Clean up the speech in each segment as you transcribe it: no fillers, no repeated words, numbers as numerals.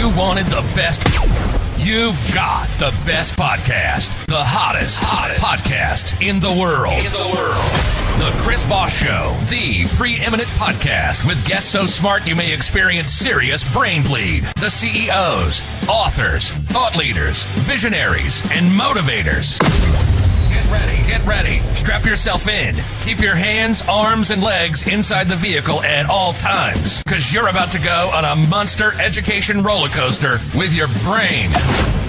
you wanted the best, you've got the best podcast, the hottest podcast in the world. The Chris Voss Show, the preeminent podcast with guests so smart you may experience serious brain bleed. The CEOs, authors, thought leaders, visionaries, and motivators. Get ready. Strap yourself in. Keep your hands, arms, and legs inside the vehicle at all times, because you're about to go on a monster education roller coaster with your brain.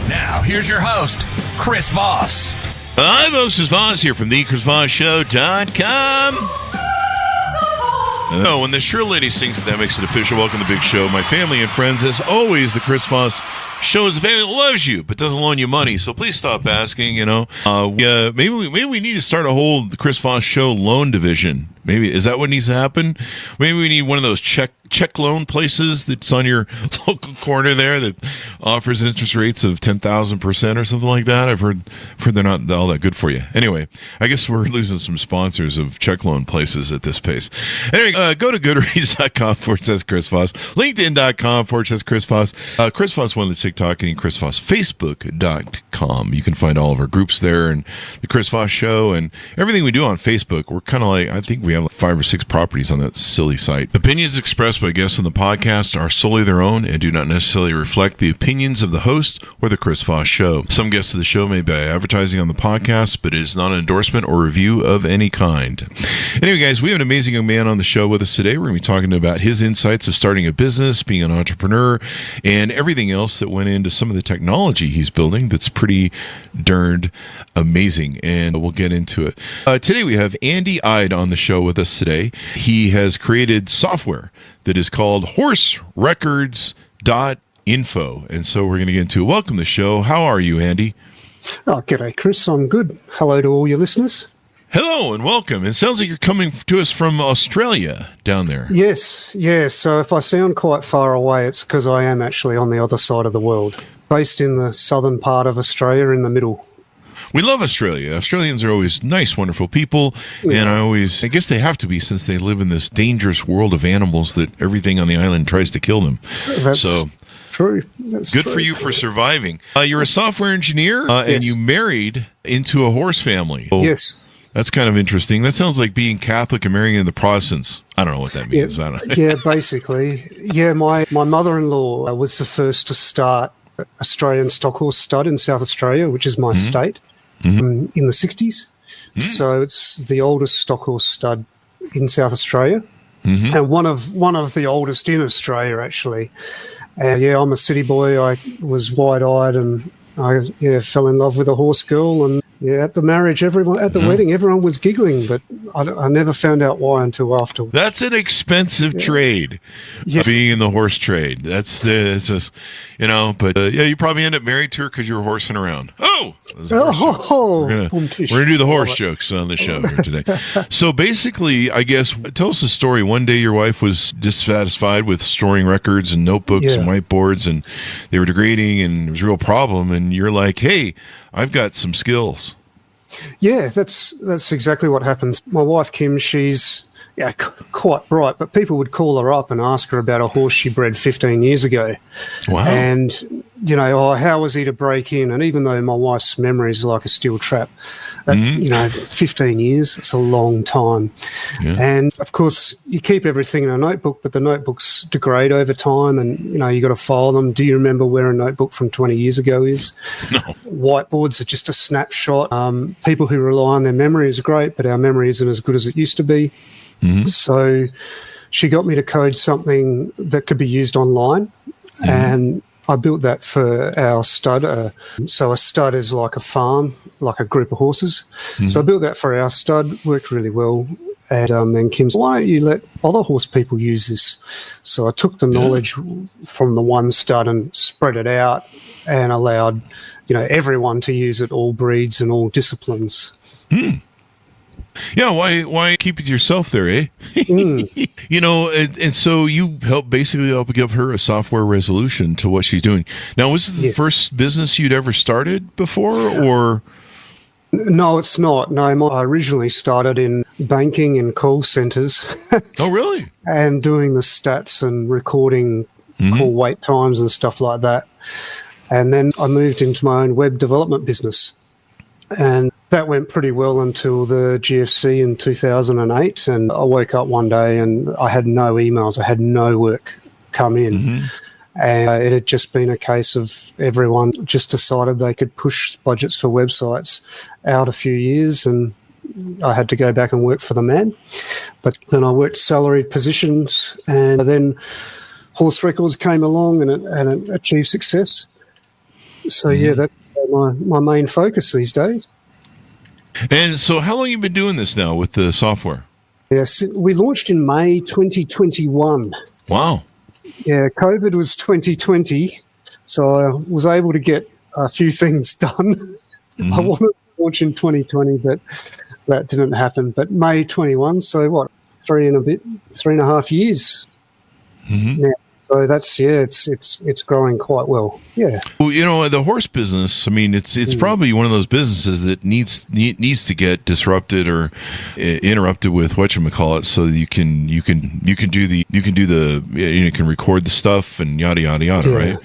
Now, here's your host, Chris Voss. I'm Chris Voss here from the equestrian.com. Oh, when the Sure Lady sings it, that makes it official. Welcome to the big show. My family and friends, as always, the Chris Voss Show is a family that loves you, but doesn't loan you money. So please stop asking, maybe we need to start a whole Chris Voss Show loan division. Maybe, is that what needs to happen? Maybe we need one of those check loan places that's on your local corner there that offers interest rates of 10,000% or something like that. I've heard they're not all that good for you. Anyway, I guess we're losing some sponsors of check loan places at this pace. Anyway, go to goodreads.com/Chris Voss, linkedin.com/Chris Voss, Chris Voss one of the TikTok, and Chris Voss, Facebook.com. You can find all of our groups there and the Chris Voss Show and everything we do on Facebook. We're kind of like, I think we have like 5 or 6 properties on that silly site. Opinions expressed by guests on the podcast are solely their own and do not necessarily reflect the opinions of the host or the Chris Voss Show. Some guests of the show may be advertising on the podcast, but it is not an endorsement or review of any kind. Anyway, guys, we have an amazing young man on the show with us today. We're going to be talking about his insights of starting a business, being an entrepreneur, and everything else that went into some of the technology he's building that's pretty darned amazing, and we'll get into it. Today we have Andy Ide on the show with us today. He has created software that is called Horserecords.info, and so we're going to get into it. Welcome to the show. How are you, Andy? Oh, g'day, Chris. I'm good. Hello to all your listeners. Hello and welcome. It sounds like you're coming to us from Australia down there. Yes. So if I sound quite far away, it's because I am actually on the other side of the world, based in the southern part of Australia in the middle. We love Australia. Australians are always nice, wonderful people, and I guess they have to be since they live in this dangerous world of animals that everything on the island tries to kill them. That's true. That's good true. for you for surviving. You're a software engineer, yes. And you married into a horse family. Oh, yes. That's kind of interesting. That sounds like being Catholic and marrying into the Protestants. I don't know what that means. Yeah, basically. Yeah, my mother-in-law was the first to start Australian stock horse stud in South Australia, which is my state. In the 60s. So it's the oldest stock horse stud in South Australia, and one of the oldest in Australia, actually. I'm a city boy. I was wide-eyed and I fell in love with a horse girl, and at the marriage, wedding, everyone was giggling, but I never found out why until after. That's an expensive trade, being in the horse trade. That's it's just, you probably end up married to her because you were horsing around. We're gonna do the horse jokes on the show here today. So basically, I guess, tell us the story. One day your wife was dissatisfied with storing records and notebooks and whiteboards, and they were degrading, and it was a real problem. And you're like, hey, I've got some skills. Yeah, that's exactly what happens. My wife, Kim, she's quite bright, but people would call her up and ask her about a horse she bred 15 years ago. Wow. And, how was he to break in? And even though my wife's memory is like a steel trap, 15 years, it's a long time. Yeah. And, of course, you keep everything in a notebook, but the notebooks degrade over time and, you got to file them. Do you remember where a notebook from 20 years ago is? No. Whiteboards are just a snapshot. People who rely on their memory is great, but our memory isn't as good as it used to be. So she got me to code something that could be used online, and I built that for our stud. So a stud is like a farm, like a group of horses. So I built that for our stud, worked really well. And then Kim said, why don't you let other horse people use this? So I took the knowledge from the one stud and spread it out and allowed, everyone to use it, all breeds and all disciplines. Yeah, why keep it to yourself there, eh? And so you help give her a software resolution to what she's doing. Now, was it the first business you'd ever started before, or? No, it's not. No, I originally started in banking and call centres. Oh, really? And doing the stats and recording call wait times and stuff like that. And then I moved into my own web development business. And that went pretty well until the GFC in 2008. And I woke up one day and I had no emails. I had no work come in. And it had just been a case of everyone just decided they could push budgets for websites out a few years, and I had to go back and work for the man. But then I worked salaried positions, and then Horse Records came along and it achieved success. So, yeah, that's my main focus these days. And so how long have you been doing this now with the software? Yes, we launched in May 2021. Wow. Yeah, COVID was 2020, so I was able to get a few things done. I wanted to launch in 2020, but that didn't happen. But May 21, so what, 3.5 years now. So that's, it's growing quite well. Yeah. Well, you know, the horse business, I mean, it's probably one of those businesses that needs to get disrupted or interrupted with whatchamacallit, so that you can record the stuff and yada yada yada, right?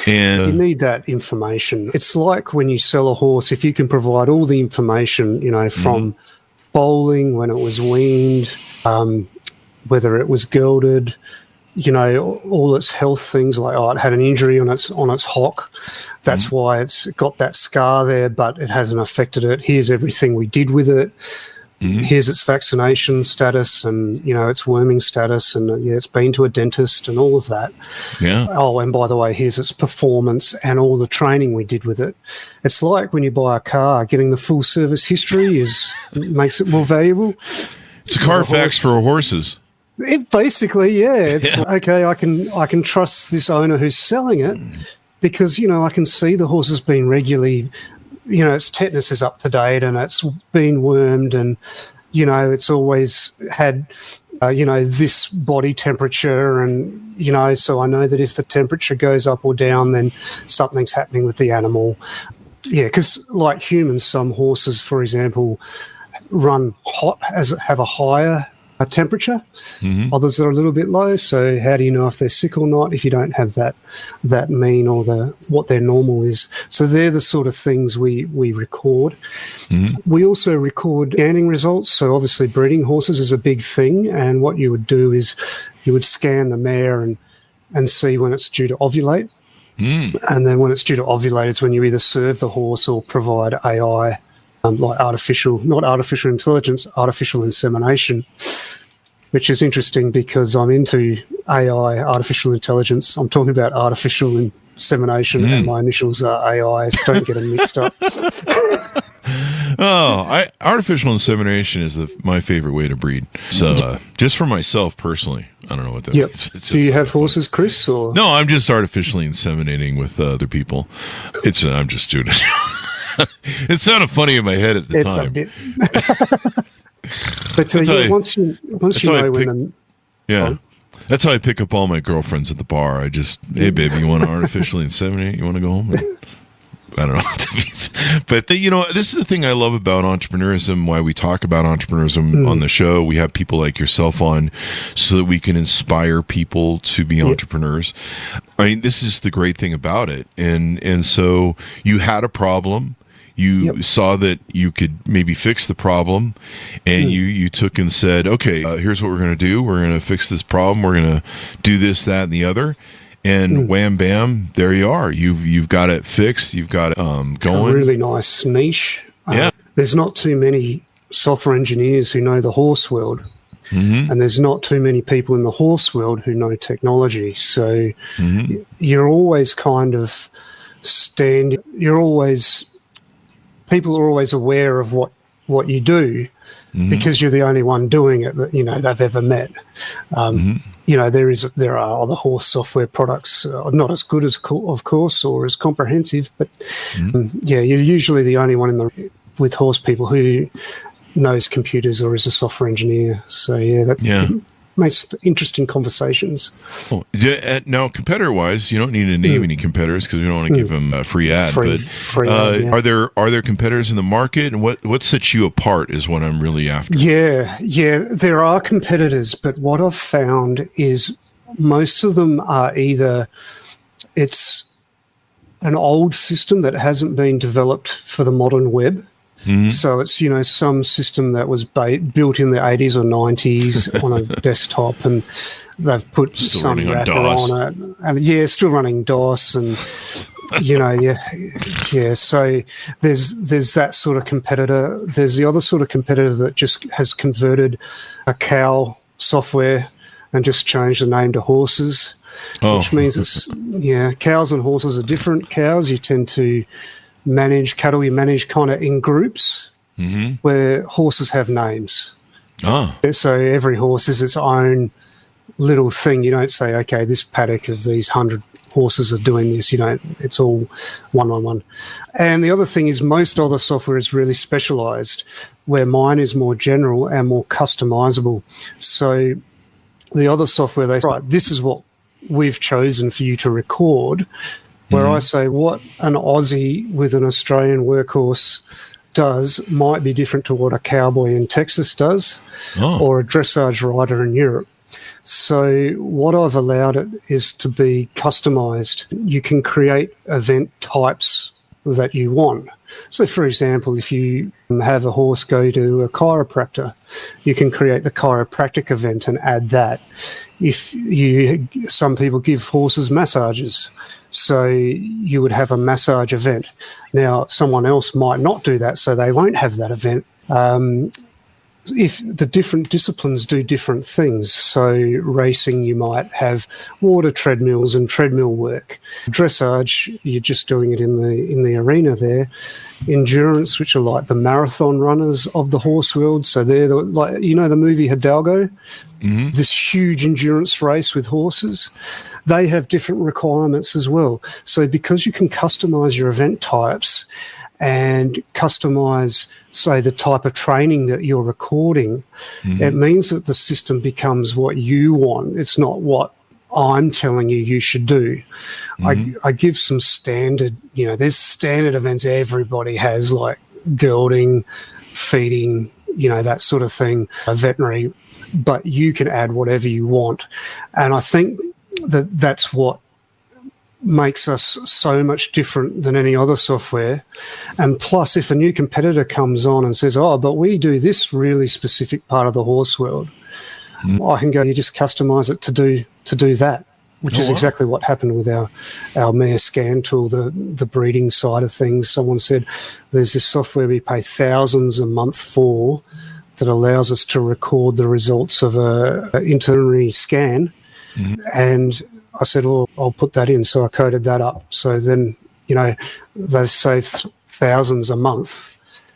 And you need that information. It's like when you sell a horse, if you can provide all the information, you know, from foaling, when it was weaned, whether it was gelded, you know, all its health things, like, oh, it had an injury on its hock. That's why it's got that scar there, but it hasn't affected it. Here's everything we did with it. Here's its vaccination status and, you know, its worming status, and it's been to a dentist and all of that. Yeah. Oh, and by the way, here's its performance and all the training we did with it. It's like when you buy a car, getting the full service history makes it more valuable. It's a Carfax for horses. It basically, it's like, okay, I can trust this owner who's selling it because, you know, I can see the horse has been regularly, you know, its tetanus is up to date and it's been wormed, and, you know, it's always had, you know, this body temperature, and, you know, so I know that if the temperature goes up or down, then something's happening with the animal. Yeah, because like humans, some horses, for example, run hot, have a higher temperature. Others are a little bit low. So how do you know if they're sick or not if you don't have that mean or what their normal is? So they're the sort of things we record. We also record scanning results. So obviously breeding horses is a big thing, and what you would do is you would scan the mare and see when it's due to ovulate. And then when it's due to ovulate, it's when you either serve the horse or provide AI, like not artificial intelligence, artificial insemination, which is interesting because I'm into AI, artificial intelligence. I'm talking about artificial insemination, and my initials are AI. Don't get them mixed up. Artificial insemination is my favorite way to breed. So just for myself personally, I don't know what that means. Do you have horses, Chris? Or? No, I'm just artificially inseminating with other people. I'm just doing it. It sounded funny in my head at the time. It's a bit. But once you know when that's how I pick up all my girlfriends at the bar. I just, hey, baby, you want to artificially inseminate? You want to go home? I don't know what that means. But, you know, this is the thing I love about entrepreneurism, why we talk about entrepreneurism on the show. We have people like yourself on so that we can inspire people to be entrepreneurs. I mean, this is the great thing about it. And so you had a problem. You saw that you could maybe fix the problem, and you took and said, okay, here's what we're going to do. We're going to fix this problem. We're going to do this, that, and the other. And wham, bam, there you are. You've got it fixed. You've got it going. A really nice niche. There's not too many software engineers who know the horse world. And there's not too many people in the horse world who know technology. So you're always kind of people are always aware of what you do because you're the only one doing it that, you know, they've ever met. You know, there are other horse software products, not as good as, of course, or as comprehensive, but you're usually the only one with horse people who knows computers or is a software engineer. So that makes interesting conversations. Oh, now, competitor-wise, you don't need to name any competitors because we don't want to give them a free ad. Are there competitors in the market, and what sets you apart is what I'm really after. Yeah, there are competitors, but what I've found is most of them are either it's an old system that hasn't been developed for the modern web. So it's, some system that was built in the 80s or 90s on a desktop, and they've put still some wrapper on it. And still running DOS, and so there's that sort of competitor. There's the other sort of competitor that just has converted a cow software and just changed the name to horses, which means cows and horses are different. Cows, you tend to manage cattle, you manage kind of in groups, where horses have names. So every horse is its own little thing. You don't say, okay, this paddock of these 100 horses are doing this. It's all one-on-one. And the other thing is most other software is really specialized, where mine is more general and more customizable. So the other software, they say, right, this is what we've chosen for you to record. Where I say what an Aussie with an Australian workhorse does might be different to what a cowboy in Texas does, or a dressage rider in Europe. So what I've allowed it is to be customized. You can create event types that you want. So, for example, if you have a horse go to a chiropractor, you can create the chiropractic event and add that. Some people give horses massages, so you would have a massage event. Now, someone else might not do that, so they won't have that event. If the different disciplines do different things, so racing, you might have water treadmills and treadmill work. Dressage, you're just doing it in the arena there. Endurance, which are like the marathon runners of the horse world, so they're the movie Hidalgo, this huge endurance race with horses. They have different requirements as well. So because you can customize your event types and customize, say, the type of training that you're recording, it means that the system becomes what you want. It's not what I'm telling you should do. I give some standard, there's standard events everybody has, like gelding, feeding, that sort of thing, veterinary, but you can add whatever you want. And I think that's what makes us so much different than any other software. And plus, if a new competitor comes on and says, but we do this really specific part of the horse world, I can go, you just customize it to do that, which is exactly what happened with our mare scan tool, the breeding side of things. Someone said there's this software we pay thousands a month for that allows us to record the results of an veterinary scan. And I said, well, I'll put that in. So I coded that up. So then, they've saved thousands a month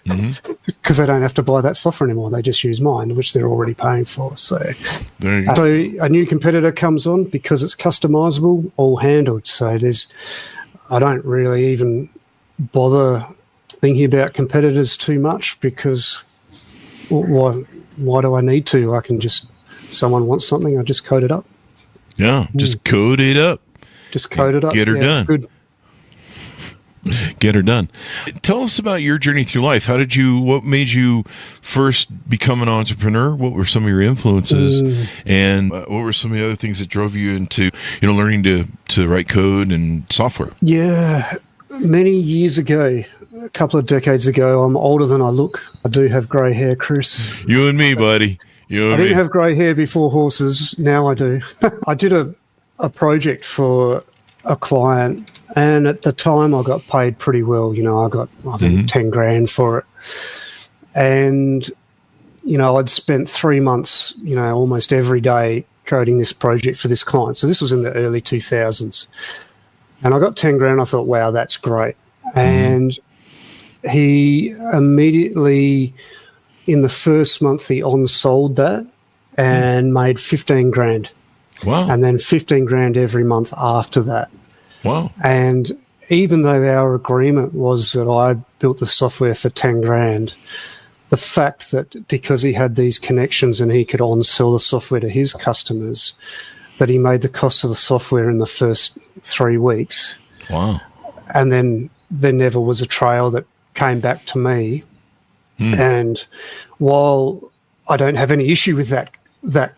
because they don't have to buy that software anymore. They just use mine, which they're already paying for. So, so a new competitor comes on because it's customizable, all handled. So I don't really even bother thinking about competitors too much because why do I need to? Someone wants something, I just code it up. Yeah, just code it up. Just code it up. Get her done. It's good. Get her done. Tell us about your journey through life. What made you first become an entrepreneur? What were some of your influences? And what were some of the other things that drove you into, learning to write code and software? Yeah, many years ago, a couple of decades ago, I'm older than I look. I do have grey hair, Chris. You and me, buddy. I didn't have grey hair before horses. Now I do. I did a project for a client, and at the time I got paid pretty well. I got, I think, 10 grand for it. And, I'd spent 3 months, almost every day coding this project for this client. So this was in the early 2000s. And I got 10 grand. I thought, wow, that's great. And he immediately, in the first month, he on-sold that and made 15 grand. Wow. And then 15 grand every month after that. Wow. And even though our agreement was that I built the software for 10 grand, the fact that because he had these connections and he could on-sell the software to his customers, that he made the cost of the software in the first 3 weeks. Wow. And then there never was a trail that came back to me. And while I don't have any issue with that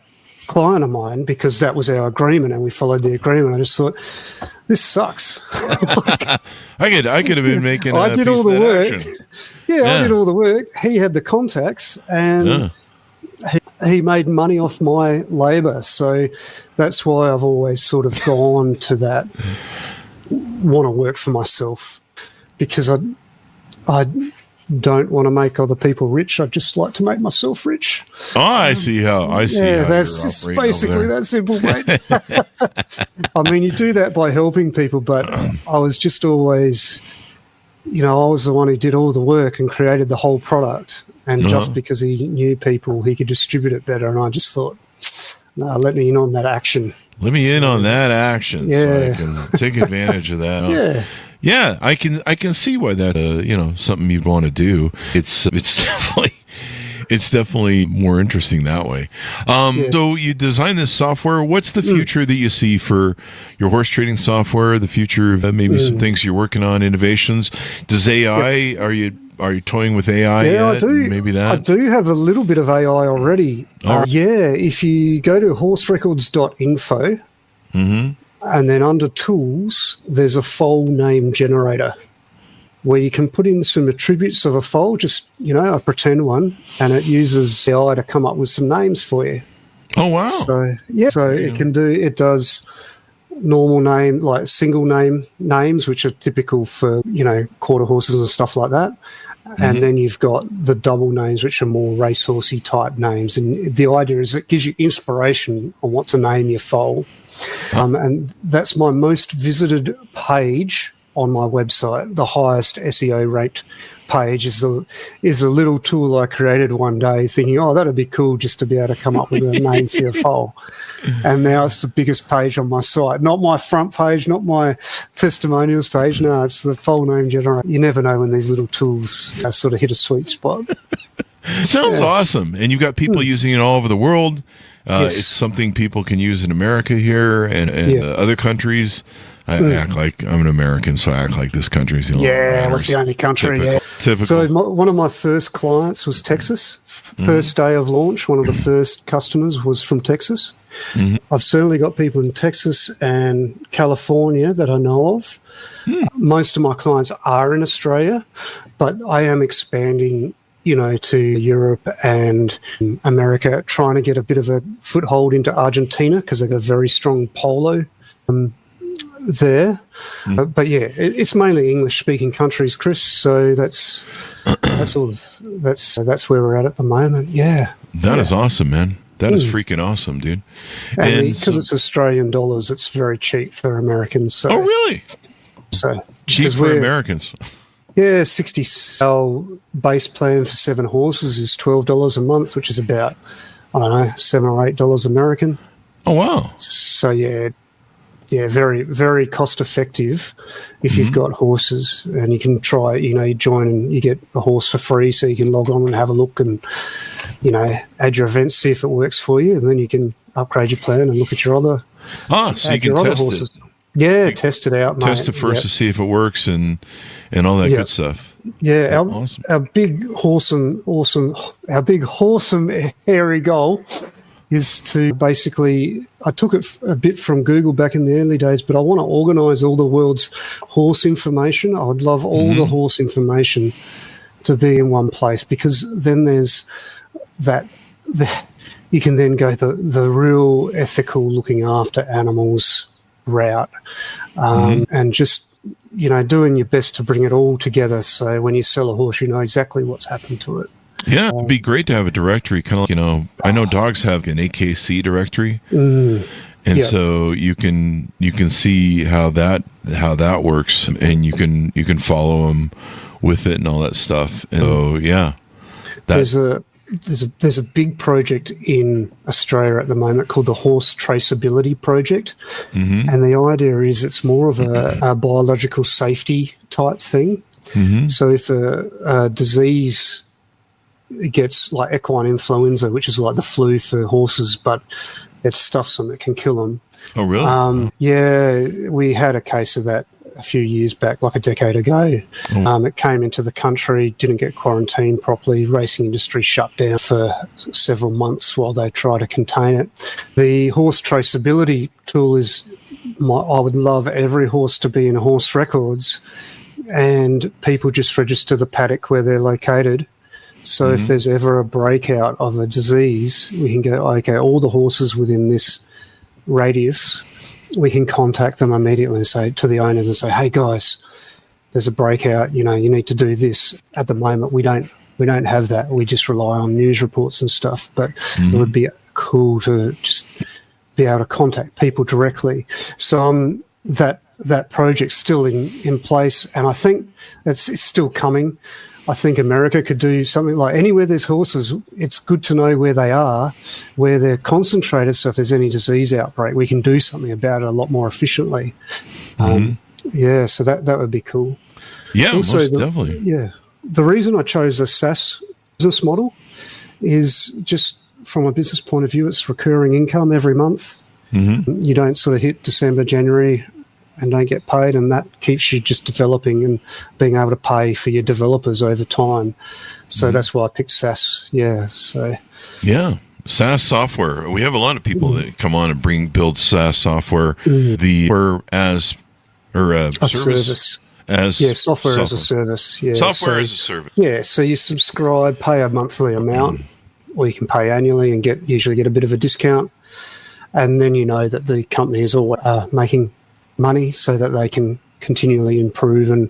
client of mine, because that was our agreement and we followed the agreement. I just thought, this sucks. I could have been making. I did all the work. I did all the work. He had the contacts, and he made money off my labour. So that's why I've always sort of gone to that, want to work for myself, because I don't want to make other people rich. I just like to make myself rich. Oh, I see how. That's basically that simple, mate. I mean, you do that by helping people, but I was just always, I was the one who did all the work and created the whole product. And just because he knew people, he could distribute it better. And I just thought, no, let me in on that action. Let me in on that action, so I can take advantage of that. Yeah, I can see why that something you'd want to do. It's definitely more interesting that way. So you design this software. What's the future that you see for your horse trading software? The future, maybe some things you're working on, innovations. Does AI? Are you toying with AI? Yeah, yet? I do. Maybe that. I do have a little bit of AI already. If you go to Horserecords.info. And then under tools, there's a foal name generator where you can put in some attributes of a foal, just, a pretend one, and it uses AI to come up with some names for you. Oh, wow. So it does normal name, like single name names, which are typical for, quarter horses and stuff like that. And then you've got the double names, which are more racehorsey type names. And the idea is it gives you inspiration on what to name your foal. And that's my most visited page on my website. The highest SEO ranked page is a little tool I created one day, thinking, that'd be cool just to be able to come up with a name for your foal. And now it's the biggest page on my site. Not my front page, not my testimonials page. No, it's the foal name generator. You never know when these little tools sort of hit a sweet spot. Sounds awesome. And you've got people using it all over the world. Yes. It's something people can use in America here and other countries. I act like I'm an American, so I act like this country is the only one. It's the only country. Typical. So one of my first clients was Texas. First day of launch, one of the first customers was from Texas. I've certainly got people in Texas and California that I know of. Most of my clients are in Australia, but I am expanding to Europe and America, trying to get a bit of a foothold into Argentina because they've got a very strong polo there. But it's mainly English-speaking countries, Chris. So that's where we're at the moment. Yeah, that is awesome, man. That is freaking awesome, dude. And because it's Australian dollars, it's very cheap for Americans. So, really? So cheap for Americans? Yeah, 60 our base plan for 7 horses is $12 a month, which is about, I don't know, $7 or $8 American. Oh, wow. So, very, very cost effective if you've got horses, and you can try, you join and you get a horse for free, so you can log on and have a look and, add your events, see if it works for you, and then you can upgrade your plan and look at your other, so you can test horses. it. Yeah, test it out, mate. Test it first to see if it works and all that good stuff. Yeah, awesome. Our big horsome hairy goal is to basically, I took it a bit from Google back in the early days, but I want to organise all the world's horse information. I would love all the horse information to be in one place, because then there's that, you can then go the real ethical looking after animals route, and just doing your best to bring it all together, so when you sell a horse you know exactly what's happened to it. It'd be great to have a directory, kind of like, I know dogs have an AKC directory, and so you can see how that works, and you can follow them with it and all that stuff. And so there's a big project in Australia at the moment called the Horse Traceability Project, and the idea is it's more of a biological safety type thing. So if a disease gets, like equine influenza, which is like the flu for horses, but it stuffs them, it can kill them. Oh, really? Yeah, we had a case of that a few years back, like a decade ago. It came into the country, didn't get quarantined properly. Racing industry shut down for several months while they try to contain it. The horse traceability tool is, I would love every horse to be in horse records, and people just register the paddock where they're located. So if there's ever a breakout of a disease, we can go, okay, all the horses within this radius, we can contact them immediately and say to the owners and say, hey guys, there's a breakout, you need to do this. At the moment, we don't have that. We just rely on news reports and stuff, but it would be cool to just be able to contact people directly. So that project's still in place, and I think it's still coming. I think America could do something like anywhere there's horses, it's good to know where they are, where they're concentrated, so if there's any disease outbreak, we can do something about it a lot more efficiently. Yeah, so that would be cool. Yeah, also, most definitely. Yeah. The reason I chose a SaaS business model is just from a business point of view, it's recurring income every month. You don't sort of hit December, January, and don't get paid, and that keeps you just developing and being able to pay for your developers over time. So that's why I picked SaaS. Yeah. So yeah, SaaS software. We have a lot of people that come on and build SaaS software. Software as a service. Yeah, software as a service. Yeah, so you subscribe, pay a monthly amount, or you can pay annually and usually get a bit of a discount, and then you know that the company is always making money, so that they can continually improve and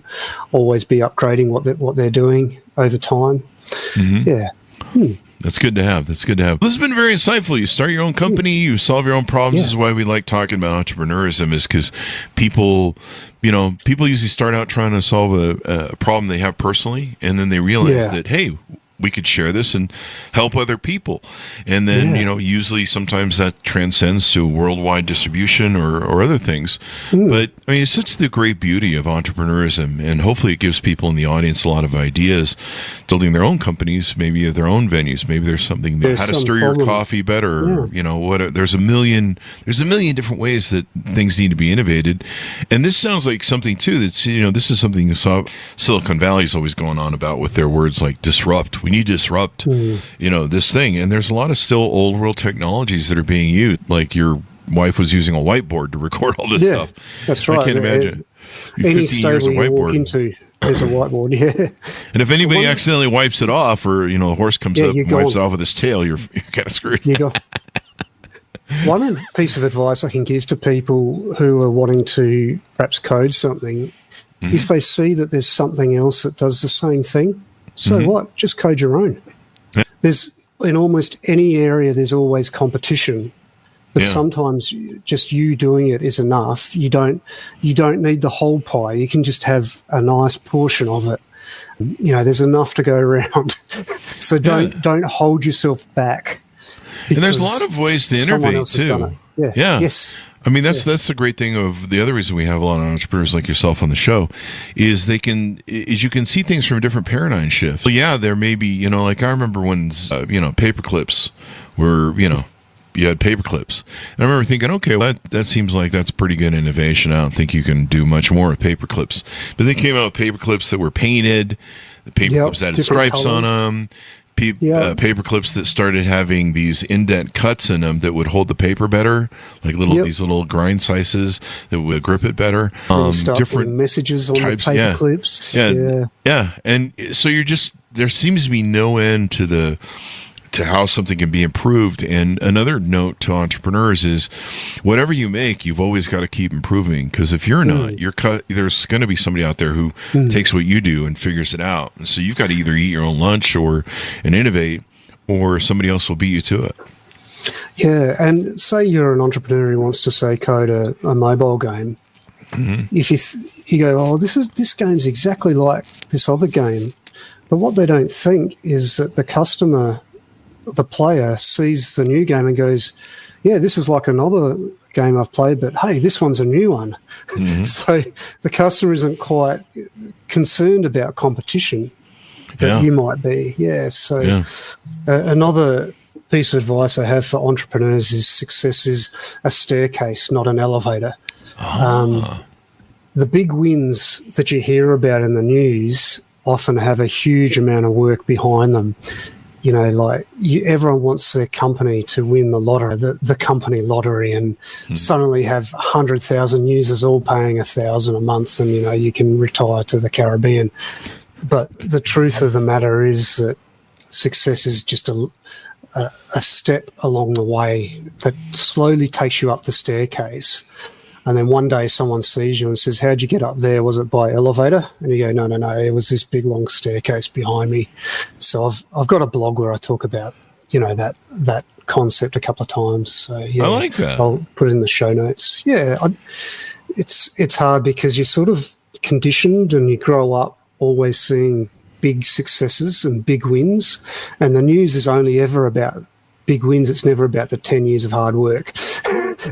always be upgrading what they're doing over time. Yeah. That's good to have. This has been very insightful. You start your own company, you solve your own problems. This is why we like talking about entrepreneurism, is because people usually start out trying to solve a problem they have personally, and then they realize that, hey, we could share this and help other people. And then, usually sometimes that transcends to worldwide distribution or other things. But I mean, it's such the great beauty of entrepreneurism, and hopefully it gives people in the audience a lot of ideas, building their own companies, maybe their own venues. Maybe there's something how to stir your coffee better. There's a million different ways that things need to be innovated. And this sounds like something too that's, this is something Silicon Valley is always going on about with their words like disrupt. We need to disrupt, this thing. And there's a lot of still old world technologies that are being used. Like your wife was using a whiteboard to record all this stuff. That's right. I can't imagine. Any stable you walk into, there's a whiteboard. Yeah. And if anybody accidentally wipes it off, or a horse comes up and wipes it off with his tail, you're kind of screwed. One piece of advice I can give to people who are wanting to perhaps code something, if they see that there's something else that does the same thing, so what? Just code your own. There's in almost any area, there's always competition, but sometimes just you doing it is enough. You don't need the whole pie. You can just have a nice portion of it. There's enough to go around. So don't hold yourself back. And there's a lot of ways to innovate too. Yeah. Yes. I mean, that's the great thing of the other reason we have a lot of entrepreneurs like yourself on the show is you can see things from a different paradigm shift. So there may be, like I remember when, paper clips were, you had paper clips. And I remember thinking, okay, well, that seems like that's pretty good innovation. I don't think you can do much more with paper clips. But they came out with paper clips that were painted, the paper clips that had stripes colors on them. Paper clips that started having these indent cuts in them that would hold the paper better, like these little grind slices that would grip it better. Different messages on types, the paper clips. Yeah. And so there seems to be no end to how something can be improved. And another note to entrepreneurs is whatever you make, you've always got to keep improving, because if you're not, there's going to be somebody out there who takes what you do and figures it out. And so you've got to either eat your own lunch and innovate, or somebody else will beat you to it. Yeah, and say you're an entrepreneur who wants to, say, code a mobile game. If you go, oh, this game's exactly like this other game, but what they don't think is that the player sees the new game and goes, yeah, this is like another game I've played, but hey, this one's a new one. So the customer isn't quite concerned about competition that you might be. So another piece of advice I have for entrepreneurs is success is a staircase, not an elevator. the big wins that you hear about in the news often have a huge amount of work behind them. You know, like everyone wants their company to win the lottery, the company lottery, and suddenly have 100,000 users all paying $1,000 a month, and, you know, you can retire to the Caribbean. But the truth of the matter is that success is just a step along the way that slowly takes you up the staircase. And then one day someone sees you and says, how'd you get up there? Was it by elevator? And you go, no, it was this big, long staircase behind me. So I've got a blog where I talk about, you know, that concept a couple of times. So, yeah, I like that. I'll put it in the show notes. Yeah, it's hard because you're sort of conditioned and you grow up always seeing big successes and big wins. And the news is only ever about big wins. It's never about the 10 years of hard work.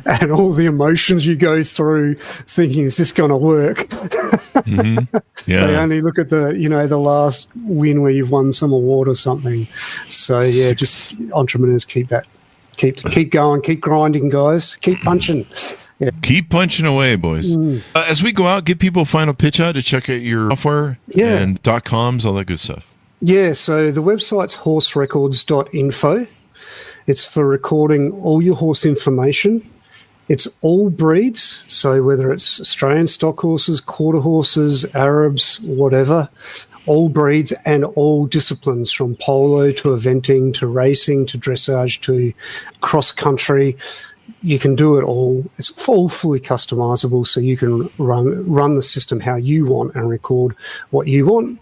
And all the emotions you go through thinking, is this going to work? Mm-hmm. Yeah. They only look at the last win where you've won some award or something. So, yeah, just entrepreneurs keep going, keep grinding, guys. Keep punching. Yeah. Keep punching away, boys. As we go out, give people a final pitch out to check out your software and .coms, all that good stuff. Yeah, so the website's Horserecords.info. It's for recording all your horse information. It's all breeds, so whether it's Australian stock horses, quarter horses, Arabs, whatever, all breeds and all disciplines, from polo to eventing to racing to dressage to cross-country. You can do it all. It's all fully customizable, so you can run the system how you want and record what you want.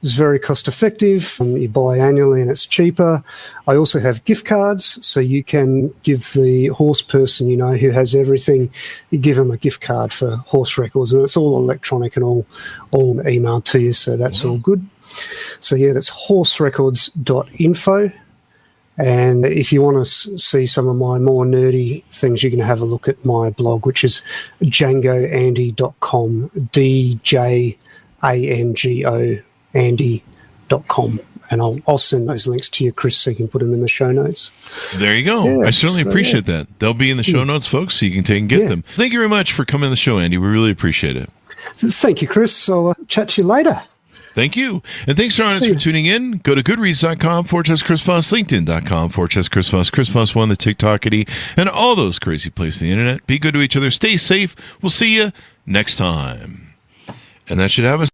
It's very cost effective. You buy annually and it's cheaper. I also have gift cards, so you can give the horse person, you know, who has everything, you give them a gift card for Horse Records, and it's all electronic and all emailed to you, so that's all good. So, yeah, that's horserecords.info. And if you want to see some of my more nerdy things, you can have a look at my blog, which is djangoandy.com, DJANGO Andy.com, and I'll send those links to you, Chris, so you can put them in the show notes. There you go. Yeah, I certainly appreciate that. They'll be in the show notes, folks, so you can take and get them. Thank you very much for coming on the show, Andy. We really appreciate it. Thank you, Chris. I'll chat to you later. Thank you. And thanks to our audience for tuning in. Go to goodreads.com/Chris Voss, LinkedIn.com/Chris Voss, Chris Voss 1, the TikTokity, and all those crazy places on the internet. Be good to each other. Stay safe. We'll see you next time. And that should have us.